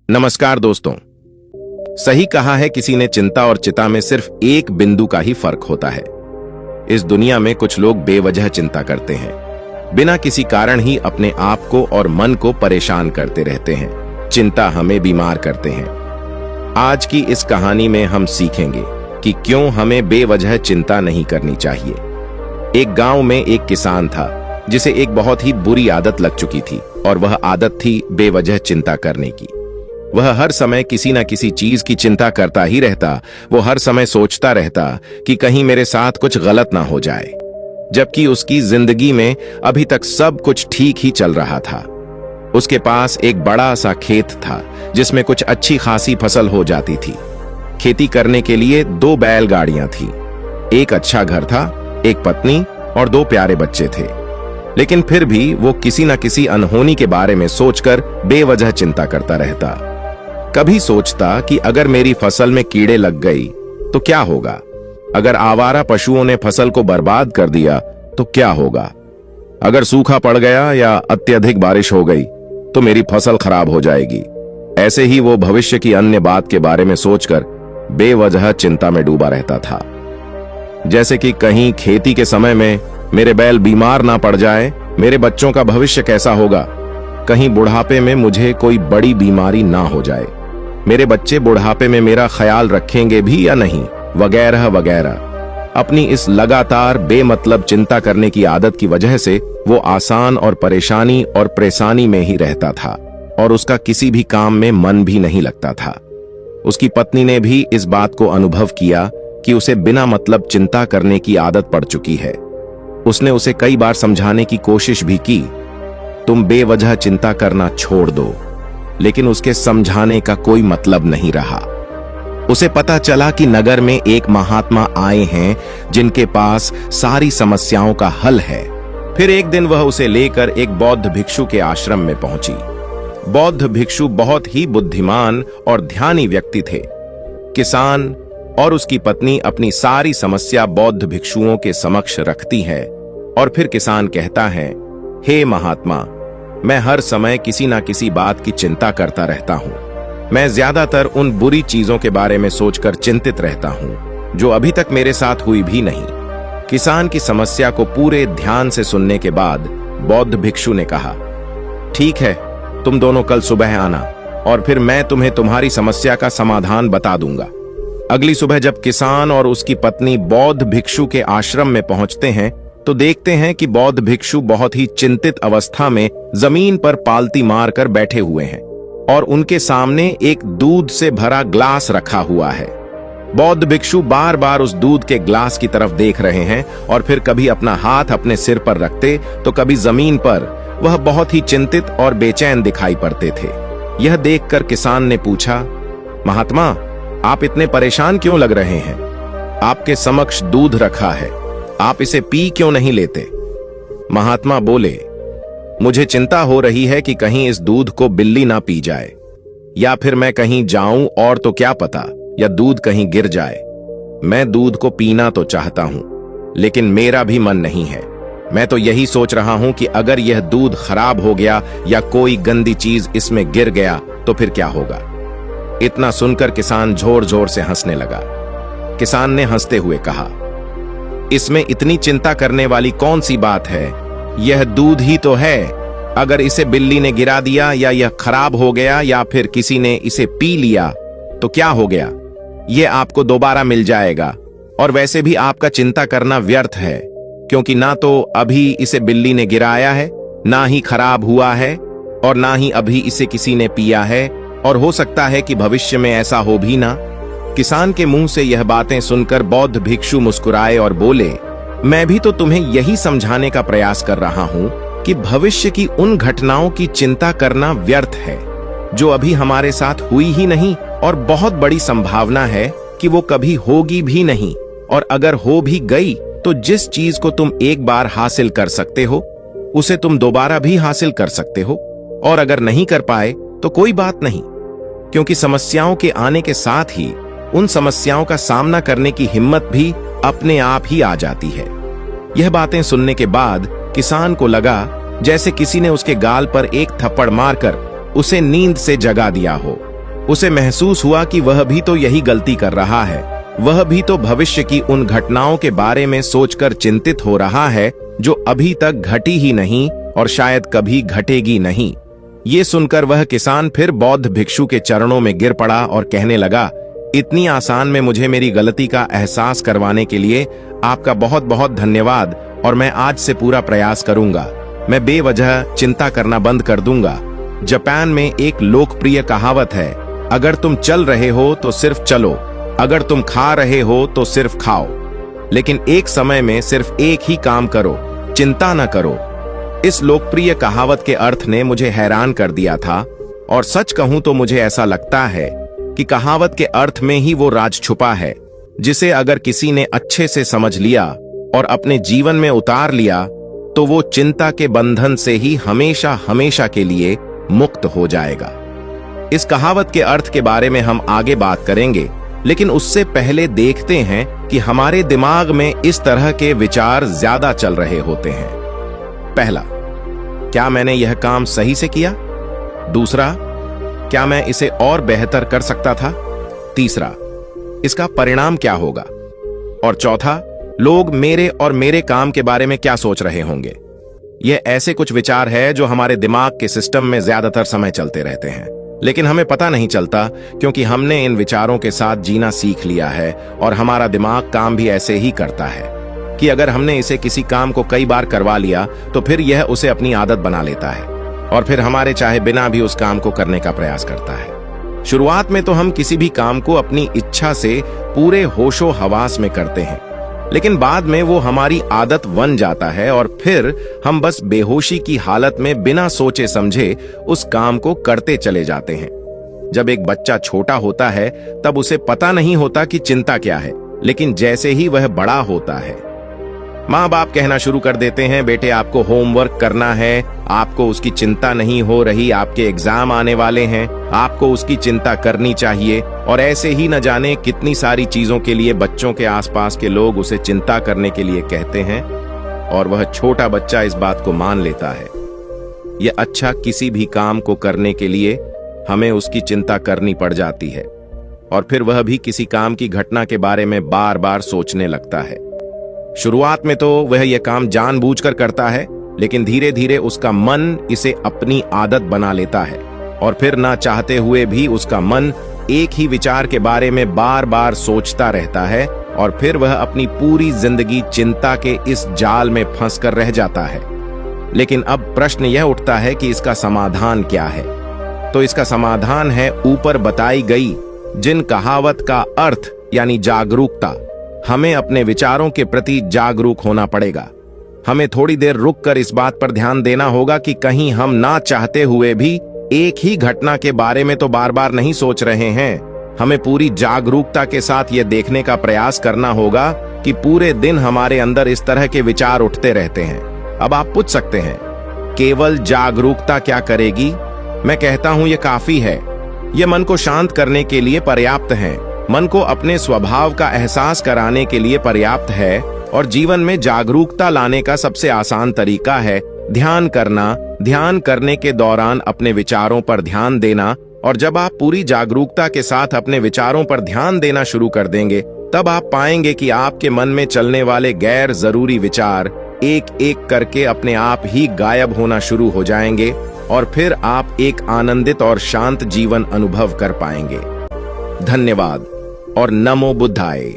नमस्कार दोस्तों। सही कहा है किसी ने, चिंता और चिता में सिर्फ एक बिंदु का ही फर्क होता है। इस दुनिया में कुछ लोग बेवजह चिंता करते हैं, बिना किसी कारण ही अपने आप को और मन को परेशान करते रहते हैं। चिंता हमें बीमार करते हैं। आज की इस कहानी में हम सीखेंगे कि क्यों हमें बेवजह चिंता नहीं करनी चाहिए। एक गांव में एक किसान था जिसे एक बहुत ही बुरी आदत लग चुकी थी, और वह आदत थी बेवजह चिंता करने की। वह हर समय किसी न किसी चीज की चिंता करता ही रहता। वो हर समय सोचता रहता कि कहीं मेरे साथ कुछ गलत ना हो जाए, जबकि उसकी जिंदगी में अभी तक सब कुछ ठीक ही चल रहा था। उसके पास एक बड़ा सा खेत था जिसमें कुछ अच्छी खासी फसल हो जाती थी। खेती करने के लिए 2 बैलगाड़ियां थी, एक अच्छा घर था, एक पत्नी और 2 प्यारे बच्चे थे। लेकिन फिर भी वो किसी न किसी अनहोनी के बारे में सोचकर बेवजह चिंता करता रहता। कभी सोचता कि अगर मेरी फसल में कीड़े लग गई तो क्या होगा, अगर आवारा पशुओं ने फसल को बर्बाद कर दिया तो क्या होगा, अगर सूखा पड़ गया या अत्यधिक बारिश हो गई तो मेरी फसल खराब हो जाएगी। ऐसे ही वो भविष्य की अन्य बात के बारे में सोचकर बेवजह चिंता में डूबा रहता था। जैसे कि कहीं खेती के समय में मेरे बैल बीमार ना पड़ जाए, मेरे बच्चों का भविष्य कैसा होगा, कहीं बुढ़ापे में मुझे कोई बड़ी बीमारी ना हो जाए, मेरे बच्चे बुढ़ापे में मेरा ख्याल रखेंगे भी या नहीं, वगैरह वगैरह। अपनी इस लगातार बेमतलब चिंता करने की आदत की वजह से वो आसान और परेशानी और परेशानी में ही रहता था, और उसका किसी भी काम में मन भी नहीं लगता था। उसकी पत्नी ने भी इस बात को अनुभव किया कि उसे बिना मतलब चिंता करने की आदत पड़ चुकी है। उसने उसे कई बार समझाने की कोशिश भी की, तुम बेवजह चिंता करना छोड़ दो, लेकिन उसके समझाने का कोई मतलब नहीं रहा। उसे पता चला कि नगर में एक महात्मा आए हैं जिनके पास सारी समस्याओं का हल है। फिर एक दिन वह उसे लेकर एक बौद्ध भिक्षु के आश्रम में पहुंची। बौद्ध भिक्षु बहुत ही बुद्धिमान और ध्यानी व्यक्ति थे। किसान और उसकी पत्नी अपनी सारी समस्या बौद्ध भिक्षुओं के समक्ष रखती है, और फिर किसान कहता है, हे महात्मा, मैं हर समय किसी ना किसी बात की चिंता करता रहता हूँ। मैं ज्यादातर उन बुरी चीजों के बारे में सोचकर चिंतित रहता हूँ जो अभी तक मेरे साथ हुई भी नहीं। किसान की समस्या को पूरे ध्यान से सुनने के बाद बौद्ध भिक्षु ने कहा, ठीक है, तुम दोनों कल सुबह आना और फिर मैं तुम्हें तुम्हारी समस्या का समाधान बता दूंगा। अगली सुबह जब किसान और उसकी पत्नी बौद्ध भिक्षु के आश्रम में पहुंचते हैं तो देखते हैं कि बौद्ध भिक्षु बहुत ही चिंतित अवस्था में जमीन पर पालती मारकर बैठे हुए हैं, और उनके सामने एक दूध से भरा ग्लास रखा हुआ है। बौद्ध भिक्षु बार बार उस दूध के ग्लास की तरफ देख रहे हैं, और फिर कभी अपना हाथ अपने सिर पर रखते तो कभी जमीन पर। वह बहुत ही चिंतित और बेचैन दिखाई पड़ते थे। यह देखकर किसान ने पूछा, महात्मा, आप इतने परेशान क्यों लग रहे हैं? आपके समक्ष दूध रखा है, आप इसे पी क्यों नहीं लेते? महात्मा बोले, मुझे चिंता हो रही है कि कहीं इस दूध को बिल्ली ना पी जाए, या फिर मैं कहीं जाऊं और तो क्या पता, या दूध कहीं गिर जाए। मैं दूध को पीना तो चाहता हूं, लेकिन मेरा भी मन नहीं है। मैं तो यही सोच रहा हूं कि अगर यह दूध खराब हो गया या कोई गंदी चीज इसमें गिर गया तो फिर क्या होगा? इतना सुनकर किसान जोर जोर से हंसने लगा। किसान ने हंसते हुए कहा, इसमें इतनी चिंता करने वाली कौन सी बात है? यह दूध ही तो है। अगर इसे बिल्ली ने गिरा दिया या यह खराब हो गया या फिर किसी ने इसे पी लिया तो क्या हो गया? यह आपको दोबारा मिल जाएगा, और वैसे भी आपका चिंता करना व्यर्थ है, क्योंकि ना तो अभी इसे बिल्ली ने गिराया है, ना ही खराब हुआ है, और ना ही अभी इसे किसी ने पिया है, और हो सकता है कि भविष्य में ऐसा हो भी ना। किसान के मुंह से यह बातें सुनकर बौद्ध भिक्षु मुस्कुराए और बोले, मैं भी तो तुम्हें यही समझाने का प्रयास कर रहा हूं कि भविष्य की उन घटनाओं की चिंता करना व्यर्थ है जो अभी हमारे साथ हुई ही नहीं, और बहुत बड़ी संभावना है कि वो कभी होगी भी नहीं, और अगर हो भी गई तो जिस चीज को तुम एक बार हासिल कर सकते हो उसे तुम दोबारा भी हासिल कर सकते हो, और अगर नहीं कर पाए तो कोई बात नहीं, क्योंकि समस्याओं के आने के साथ ही उन समस्याओं का सामना करने की हिम्मत भी अपने आप ही आ जाती है। यह बातें सुनने के बाद किसान को लगा जैसे किसी ने उसके गाल पर एक थप्पड़ मारकर उसे नींद से जगा दिया हो। उसे महसूस हुआ कि वह भी तो यही गलती कर रहा है। वह भी तो भविष्य की उन घटनाओं के बारे में सोचकर चिंतित हो रहा है जो अभी तक घटी ही नहीं और शायद कभी घटेगी नहीं। ये सुनकर वह किसान फिर बौद्ध भिक्षु के चरणों में गिर पड़ा और कहने लगा, इतनी आसान में मुझे मेरी गलती का एहसास करवाने के लिए आपका बहुत बहुत धन्यवाद, और मैं आज से पूरा प्रयास करूंगा। मैं बेवजह चिंता करना बंद कर दूंगा। जापान में एक लोकप्रिय कहावत है, अगर तुम चल रहे हो तो सिर्फ चलो, अगर तुम खा रहे हो तो सिर्फ खाओ, लेकिन एक समय में सिर्फ एक ही काम करो, चिंता न करो। इस लोकप्रिय कहावत के अर्थ ने मुझे हैरान कर दिया था, और सच कहूं तो मुझे ऐसा लगता है कि कहावत के अर्थ में ही वो राज छुपा है, जिसे अगर किसी ने अच्छे से समझ लिया और अपने जीवन में उतार लिया तो वो चिंता के बंधन से ही हमेशा हमेशा के लिए मुक्त हो जाएगा। इस कहावत के अर्थ के बारे में हम आगे बात करेंगे, लेकिन उससे पहले देखते हैं कि हमारे दिमाग में इस तरह के विचार ज्यादा चल रहे होते हैं। पहला, क्या मैंने यह काम सही से किया? दूसरा, क्या मैं इसे और बेहतर कर सकता था? तीसरा, इसका परिणाम क्या होगा? और चौथा, लोग मेरे और मेरे काम के बारे में क्या सोच रहे होंगे? यह ऐसे कुछ विचार है जो हमारे दिमाग के सिस्टम में ज्यादातर समय चलते रहते हैं, लेकिन हमें पता नहीं चलता, क्योंकि हमने इन विचारों के साथ जीना सीख लिया है और हमारा दिमाग काम भी ऐसे ही करता है कि अगर हमने इसे किसी काम को कई बार करवा लिया तो फिर यह उसे अपनी आदत बना लेता है और फिर हमारे चाहे बिना भी उस काम को करने का प्रयास करता है। शुरुआत में तो हम किसी भी काम को अपनी इच्छा से पूरे होशो हवास में करते हैं, लेकिन बाद में वो हमारी आदत बन जाता है और फिर हम बस बेहोशी की हालत में बिना सोचे समझे उस काम को करते चले जाते हैं। जब एक बच्चा छोटा होता है तब उसे पता नहीं होता कि चिंता क्या है, लेकिन जैसे ही वह बड़ा होता है माँ बाप कहना शुरू कर देते हैं, बेटे आपको होमवर्क करना है, आपको उसकी चिंता नहीं हो रही, आपके एग्जाम आने वाले हैं, आपको उसकी चिंता करनी चाहिए। और ऐसे ही न जाने कितनी सारी चीजों के लिए बच्चों के आसपास के लोग उसे चिंता करने के लिए कहते हैं और वह छोटा बच्चा इस बात को मान लेता है। यह अच्छा किसी भी काम को करने के लिए हमें उसकी चिंता करनी पड़ जाती है और फिर वह भी किसी काम की घटना के बारे में बार बार सोचने लगता है। शुरुआत में तो वह यह काम जानबूझकर करता है, लेकिन धीरे धीरे उसका मन इसे अपनी आदत बना लेता है और फिर ना चाहते हुए भी उसका मन एक ही विचार के बारे में बार बार सोचता रहता है और फिर वह अपनी पूरी जिंदगी चिंता के इस जाल में फंसकर रह जाता है। लेकिन अब प्रश्न यह उठता है कि इसका समाधान क्या है? तो इसका समाधान है ऊपर बताई गई जिन कहावत का अर्थ यानी जागरूकता। हमें अपने विचारों के प्रति जागरूक होना पड़ेगा। हमें थोड़ी देर रुककर इस बात पर ध्यान देना होगा कि कहीं हम ना चाहते हुए भी एक ही घटना के बारे में तो बार बार नहीं सोच रहे हैं। हमें पूरी जागरूकता के साथ यह देखने का प्रयास करना होगा कि पूरे दिन हमारे अंदर इस तरह के विचार उठते रहते हैं। अब आप पूछ सकते हैं, केवल जागरूकता क्या करेगी? मैं कहता हूं यह काफी है। यह मन को शांत करने के लिए पर्याप्त है, मन को अपने स्वभाव का एहसास कराने के लिए पर्याप्त है और जीवन में जागरूकता लाने का सबसे आसान तरीका है ध्यान करना। ध्यान करने के दौरान अपने विचारों पर ध्यान देना, और जब आप पूरी जागरूकता के साथ अपने विचारों पर ध्यान देना शुरू कर देंगे तब आप पाएंगे कि आपके मन में चलने वाले गैर जरूरी विचार एक एक करके अपने आप ही गायब होना शुरू हो जाएंगे और फिर आप एक आनंदित और शांत जीवन अनुभव कर पाएंगे। धन्यवाद और नमो बुद्धाय।